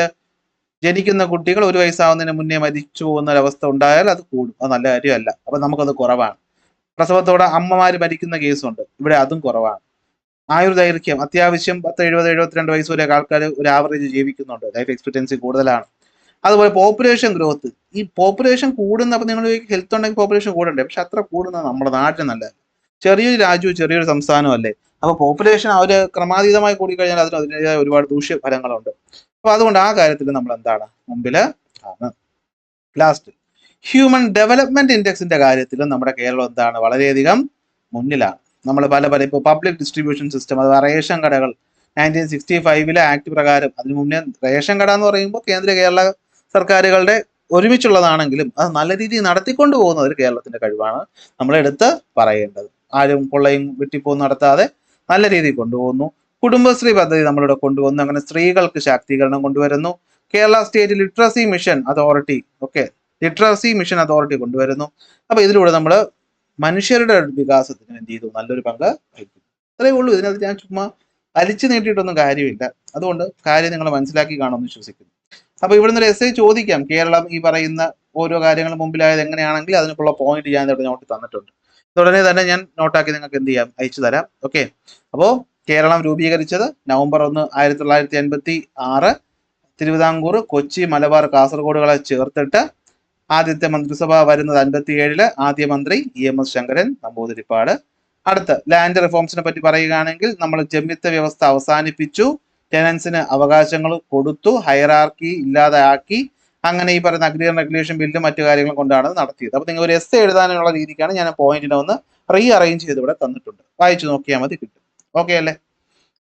ജനിക്കുന്ന കുട്ടികൾ 1 വയസ്സാവുന്നതിന് മുന്നേ മരിച്ചു പോകുന്ന ഒരവസ്ഥ ഉണ്ടായാൽ അത് കൂടും, അത് നല്ല കാര്യമല്ല. അപ്പൊ നമുക്കത് കുറവാണ്. പ്രസവത്തോടെ അമ്മമാര് മരിക്കുന്ന കേസുണ്ട്, ഇവിടെ അതും കുറവാണ്. ആയുർദൈർഘ്യം അത്യാവശ്യം 10, 70, 72 വയസ്സ് വരെ ആൾക്കാർ ഒരു ആവറേജ് ജീവിക്കുന്നുണ്ട്, ലൈഫ് എക്സ്പെക്ടൻസി കൂടുതലാണ്. അതുപോലെ പോപ്പുലേഷൻ ഗ്രോത്ത്, ഈ പോപ്പുലേഷൻ കൂടുന്ന, അപ്പൊ നിങ്ങൾ ഹെൽത്ത് ഉണ്ടെങ്കിൽ പോപ്പുലേഷൻ കൂടണ്ടേ? പക്ഷെ അത്ര കൂടുന്നത് നമ്മുടെ നാട്ടിൽ നല്ല, ചെറിയൊരു രാജ്യവും ചെറിയൊരു സംസ്ഥാനവും അല്ലേ. അപ്പൊ പോപ്പുലേഷൻ അവർ ക്രമാതീതമായി കൂടിക്കഴിഞ്ഞാൽ അതിൻ്റെതായ ഒരുപാട് ദൂഷ്യഫലങ്ങളുണ്ട്. അപ്പൊ അതുകൊണ്ട് ആ കാര്യത്തിൽ നമ്മൾ എന്താണ്? മുമ്പില് ആണ്. ലാസ്റ്റ്, ഹ്യൂമൻ ഡെവലപ്മെന്റ് ഇൻഡെക്സിന്റെ കാര്യത്തിലും നമ്മുടെ കേരളം എന്താണ്? വളരെയധികം മുന്നിലാണ്. നമ്മൾ പല ഇപ്പോൾ പബ്ലിക് ഡിസ്ട്രിബ്യൂഷൻ സിസ്റ്റം, അഥവാ റേഷൻ കടകൾ 1965 ആക്ട് പ്രകാരം, അതിനു മുന്നേ റേഷൻ കട എന്ന് പറയുമ്പോൾ കേരള സർക്കാരുകളുടെ ഒരുമിച്ചുള്ളതാണെങ്കിലും അത് നല്ല രീതിയിൽ നടത്തിക്കൊണ്ട് പോകുന്നത് ഒരു കേരളത്തിന്റെ കഴിവാണ് നമ്മളെടുത്ത് പറയേണ്ടത്. ആരും കൊള്ളയും വെട്ടിപ്പോന്നും നടത്താതെ നല്ല രീതിയിൽ കൊണ്ടുപോകുന്നു. കുടുംബശ്രീ പദ്ധതി നമ്മളിവിടെ കൊണ്ടുവന്നു. അങ്ങനെ സ്ത്രീകൾക്ക് ശാക്തീകരണം കൊണ്ടുവരുന്നു. Kerala state literacy mission authority literacy mission authority കൊണ്ടുവരുന്നു. അപ്പൊ ഇതിലൂടെ നമ്മൾ മനുഷ്യരുടെ വികാസത്തിന് എന്ത് ചെയ്തു, നല്ലൊരു പങ്ക് വഹിക്കുന്നു. അത്രയേ ഉള്ളൂ. ഇതിനകത്ത് ഞാൻ ചുമ്മാ വലിച്ചു നീട്ടിയിട്ടൊന്നും കാര്യമില്ല. അതുകൊണ്ട് കാര്യം നിങ്ങൾ മനസ്സിലാക്കി കാണുമെന്ന് വിശ്വസിക്കുന്നു. അപ്പൊ ഇവിടുന്ന് ഒരു എസ് ചോദിക്കാം, കേരളം ഈ പറയുന്ന ഓരോ കാര്യങ്ങളും മുമ്പിലായത് എങ്ങനെയാണെങ്കിൽ അതിനുള്ള പോയിന്റ് ഞാൻ ഇവിടെ നോട്ട് തന്നിട്ടുണ്ട്. ഉടനെ തന്നെ ഞാൻ നോട്ടാക്കി നിങ്ങൾക്ക് എന്ത് ചെയ്യാം, അയച്ചു തരാം. ഓക്കെ. അപ്പോൾ കേരളം രൂപീകരിച്ചത് നവംബർ 1, 1986. തിരുവിതാംകൂർ, കൊച്ചി, മലബാർ, കാസർഗോഡുകളെ ചേർത്തിട്ട് ആദ്യത്തെ മന്ത്രിസഭ വരുന്നത് 57. ആദ്യ മന്ത്രി EMS ശങ്കരൻ നമ്പൂതിരിപ്പാട്. അടുത്ത ലാൻഡ് റിഫോംസിനെ പറ്റി പറയുകയാണെങ്കിൽ നമ്മൾ ജമ്മിത്ത വ്യവസ്ഥ അവസാനിപ്പിച്ചു, ടെനൻസിന് അവകാശങ്ങൾ കൊടുത്തു, ഹൈറാർക്കി ഇല്ലാതാക്കി. അങ്ങനെ ഈ പറയുന്ന അഗ്രികൾച്ചർ റെഗുലേഷൻ ബില്ലും മറ്റു കാര്യങ്ങളും കൊണ്ടാണ് നടത്തിയത്. അപ്പൊ നിങ്ങൾ ഒരു എസ് എഴുതാനുള്ള രീതിക്കാണ് ഞാൻ പോയിന്റിനെ ഒന്ന് റീ അറേഞ്ച് ചെയ്ത് ഇവിടെ തന്നിട്ടുണ്ട്. വായിച്ചു നോക്കിയാൽ മതി, കിട്ടും. ഓക്കെ അല്ലേ?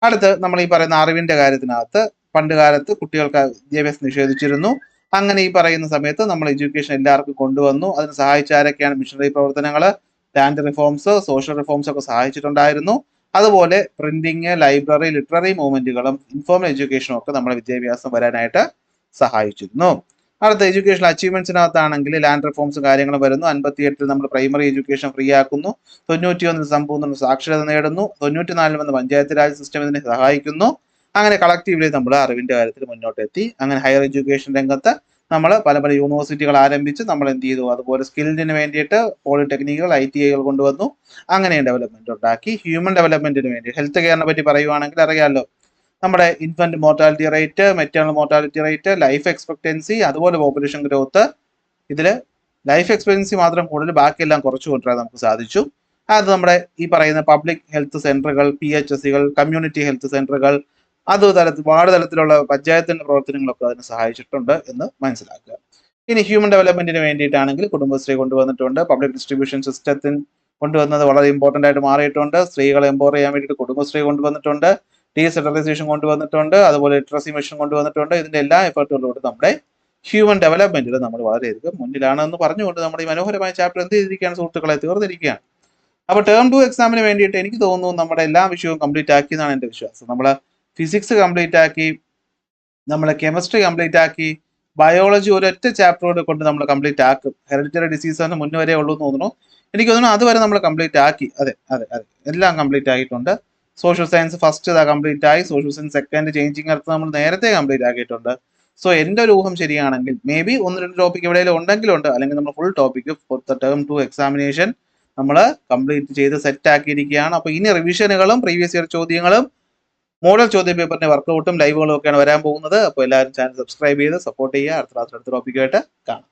അടുത്ത് നമ്മൾ ഈ പറയുന്ന അറിവിന്റെ കാര്യത്തിനകത്ത് പണ്ട് കാലത്ത് കുട്ടികൾക്ക് വിദ്യാഭ്യാസം നിഷേധിച്ചിരുന്നു. അങ്ങനെ ഈ പറയുന്ന സമയത്ത് നമ്മൾ എഡ്യൂക്കേഷൻ എല്ലാവർക്കും കൊണ്ടുവന്നു. അതിന് സഹായിച്ച ആരൊക്കെയാണ്? മിഷണറി പ്രവർത്തനങ്ങൾ, ലാൻഡ് റിഫോംസ്, സോഷ്യൽ റിഫോംസ് ഒക്കെ സഹായിച്ചിട്ടുണ്ടായിരുന്നു. അതുപോലെ പ്രിന്റിങ്, ലൈബ്രറി, ലിറ്റററി മൂവ്മെന്റുകളും ഇൻഫോർമൽ എഡ്യൂക്കേഷനും ഒക്കെ നമ്മുടെ വിദ്യാഭ്യാസം വരാനായിട്ട് സഹായിച്ചിരുന്നു. അടുത്ത എഡ്യൂക്കേഷൻ അച്ചീവ്മെന്റ്സിനകത്താണെങ്കിൽ ലാൻഡ് റിഫോംസും കാര്യങ്ങളും വരുന്നു. 58 നമ്മൾ പ്രൈമറി എഡ്യൂക്കേഷൻ ഫ്രീ ആക്കുന്നു. 91 സമ്പൂർണ്ണ സാക്ഷരത നേടുന്നു. 94 വന്ന് പഞ്ചായത്ത് രാജ് സിസ്റ്റം ഇതിനെ സഹായിക്കുന്നു. അങ്ങനെ കളക്റ്റീവ്ലി നമ്മൾ അറിവിന്റെ കാര്യത്തിൽ മുന്നോട്ടെത്തി. അങ്ങനെ ഹയർ എഡ്യൂക്കേഷൻ രംഗത്ത് നമ്മൾ പല പല യൂണിവേഴ്സിറ്റികൾ ആരംഭിച്ച് നമ്മൾ എന്ത് ചെയ്തു, അതുപോലെ സ്കിൽഡിന് വേണ്ടിയിട്ട് പോളിടെക്നിക്കുകൾ, ITIകൾ കൊണ്ടുവന്നു. അങ്ങനെ ഡെവലപ്മെന്റ് ഉണ്ടാക്കി. ഹ്യൂമൻ ഡെവലപ്മെന്റിന് വേണ്ടി ഹെൽത്ത് കെയറിനെ പറ്റി പറയുവാണെങ്കിൽ അറിയാമല്ലോ, നമ്മുടെ infant mortality rate, maternal mortality rate, life expectancy, അതുപോലെ പോപ്പുലേഷൻ ഗ്രോത്ത്. ഇതിൽ ലൈഫ് എക്സ്പെക്ടൻസി മാത്രം കൂടുതൽ, ബാക്കിയെല്ലാം കുറച്ചു കൊണ്ടുവരാൻ നമുക്ക് സാധിച്ചു. അത് നമ്മുടെ ഈ പറയുന്ന പബ്ലിക് ഹെൽത്ത് സെന്ററുകൾ, PHSകൾ, കമ്മ്യൂണിറ്റി ഹെൽത്ത് സെന്ററുകൾ, വാർഡ് തലത്തിലുള്ള പഞ്ചായത്തിന്റെ പ്രവർത്തനങ്ങളൊക്കെ അതിന് സഹായിച്ചിട്ടുണ്ട് എന്ന് മനസ്സിലാക്കുക. ഇനി ഹ്യൂമൻ ഡെവലപ്മെന്റിന് വേണ്ടിയിട്ടാണെങ്കിൽ കുടുംബശ്രീ കൊണ്ടുവന്നിട്ടുണ്ട്. പബ്ലിക് ഡിസ്ട്രിബ്യൂഷൻ സിസ്റ്റത്തിന് കൊണ്ടുവന്നത് വളരെ ഇമ്പോർട്ടന്റ് ആയിട്ട് മാറിയിട്ടുണ്ട്. സ്ത്രീകളെ എംപവർ ചെയ്യാൻ വേണ്ടിയിട്ട് കുടുംബശ്രീ കൊണ്ടുവന്നിട്ടുണ്ട്. ഡീസെൻട്രലൈസേഷൻ കൊണ്ടുവന്നിട്ടുണ്ട്. അതുപോലെ ലിറ്ററസി മിഷൻ കൊണ്ടുവന്നിട്ടുണ്ട്. ഇതിന്റെ എല്ലാ എഫേർട്ടുകളിലൂടെ നമ്മുടെ ഹ്യൂമൻ ഡെവലപ്മെന്റിൽ നമ്മൾ വളരെയധികം മുന്നിലാണെന്ന് പറഞ്ഞുകൊണ്ട് നമ്മുടെ ഈ മനോഹരമായ ചാപ്റ്റർ എന്ത് ചെയ്തിരിക്കുകയാണ് സുഹൃത്തുക്കളെ, തീർന്നിരിക്കുകയാണ്. അപ്പോൾ ടേം 2 എക്സാമിന് വേണ്ടിയിട്ട് എനിക്ക് തോന്നുന്നു നമ്മുടെ എല്ലാ വിഷയവും കംപ്ലീറ്റ് ആക്കിയെന്നാണ് എൻ്റെ വിശ്വാസം. നമ്മൾ ഫിസിക്സ് കംപ്ലീറ്റ് ആക്കി, നമ്മൾ കെമിസ്ട്രി കംപ്ലീറ്റ് ആക്കി, ബയോളജി ഒരൊറ്റ ചാപ്റ്ററോട് കൊണ്ട് നമ്മൾ കംപ്ലീറ്റ് ആക്കും. ഹെറിഡിറ്ററി ഡിസീസിന് മുന്നേ വരെ ഉള്ളൂ എന്ന് തോന്നുന്നു. എനിക്ക് തോന്നുന്നു അതുവരെ നമ്മൾ കംപ്ലീറ്റ് ആക്കി. അതെ അതെ അതെ, എല്ലാം കംപ്ലീറ്റ് ആയിട്ടുണ്ട്. സോഷ്യൽ സയൻസ് ഫസ്റ്റ് ഇതാ കംപ്ലീറ്റ് ആയി. Social science second, changing earth നമ്മൾ നേരത്തെ കംപ്ലീറ്റ് ആക്കിയിട്ടുണ്ട്. സോ എൻ്റെ ഒരു ഊഹം ശരിയാണെങ്കിൽ മേ ബി 1-2 ടോപ്പിക് എവിടെയെങ്കിലും ഉണ്ടെങ്കിലുണ്ട്, അല്ലെങ്കിൽ നമ്മൾ ഫുൾ ടോപ്പിക്ക് ടേം 2 എക്സാമിനേഷൻ നമ്മൾ കംപ്ലീറ്റ് ചെയ്ത് സെറ്റ് ആക്കിയിരിക്കുകയാണ്. അപ്പോൾ ഇനി റിവിഷനുകളും പ്രീവിയസ് ഇയർ ചോദ്യങ്ങളും മോഡൽ ചോദ്യ പേപ്പറിന്റെ വർക്കൗട്ടും ലൈവുകളും ഒക്കെയാണ് വരാൻ പോകുന്നത്. അപ്പോൾ എല്ലാവരും ചാനൽ സബ്സ്ക്രൈബ് ചെയ്ത് സപ്പോർട്ട് ചെയ്യുക. അടുത്ത ടോപ്പിക്കായിട്ട് കാണാം.